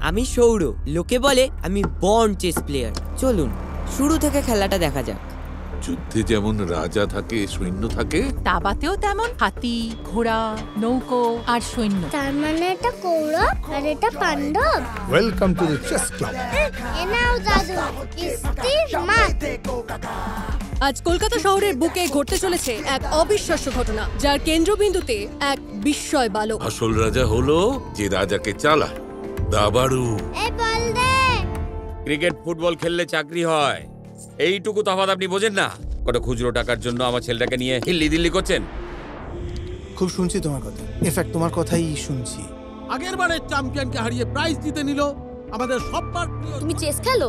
আমি সৌর, লোকে বলে আমি বর্ন চেস প্লেয়ার। চলুন শুরু থেকে খেলাটা দেখা যাক। যুদ্ধে যেমন রাজা থাকে, সৈন্য থাকে, দাবাতেও তেমন হাতি, ঘোড়া, নৌকো আর সৈন্য। তার মানে এটা কৌরব আর এটা Pandava. Welcome to the chess club. এ নাও দাদু, কিস্তির মাছ। আজ কলকাতা শহরের বুকে ঘটতে চলেছে এক অবিশ্বাস্য ঘটনা, যার কেন্দ্রবিন্দুতে এক বিস্ময় বালক। আসল রাজা হলো যে রাজাকে চালায়, দাবাড়ু। এই বল দে। ক্রিকেট ফুটবল খেললে চাকরি হয়, এইটুকু তফাৎ আপনি বোঝেন না? কটা খুচরো টাকার জন্য আমার ছেলেটাকে নিয়ে হিল্লি দিল্লি করছেন। খুব শুনছি তোমার কথা, ইনফ্যাক্ট তোমার কথাই শুনছি। আগের বারের চ্যাম্পিয়নকে হারিয়ে প্রাইজ জিতে নিল আমাদের সববার প্রিয়। তুমি চেস খেলো?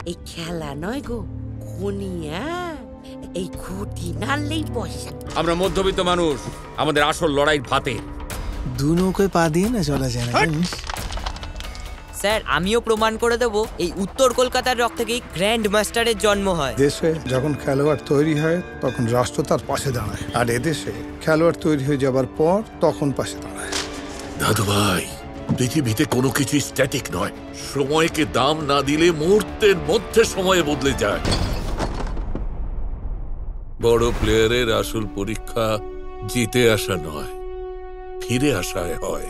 এই খেলা নয় গো, খুনিয়া। এই খুঁটি নাড়লেই পয়সা। আমরা মধ্যবিত্ত মানুষ, আমাদের আসল লড়াই ভাতে। দু নৌকোয় পা দিয়ে না চলা যায় না জানিস? স্যার আমিও প্রমাণ করে দেবো, এই উত্তর কলকাতার রক থেকেই গ্র্যান্ড মাস্টারের জন্ম হয়। দেশে যখন খেলোয়াড় তৈরি হয় তখন রাষ্ট্র তার পাশে দাঁড়ায়, আর এদেশে খেলোয়াড় তৈরি হয়ে যাবার পর তখন পাশে দাঁড়ায়। দাদু ভাই, পৃথিবীতে কোনো কিছু স্ট্যাটিক নয়। সময়কে দাম না দিলে মুহূর্তের মধ্যে সময় বদলে যায়। বড় প্লেয়ারের আসল পরীক্ষা জিতে আসা নয়, ফিরে আসায় হয়।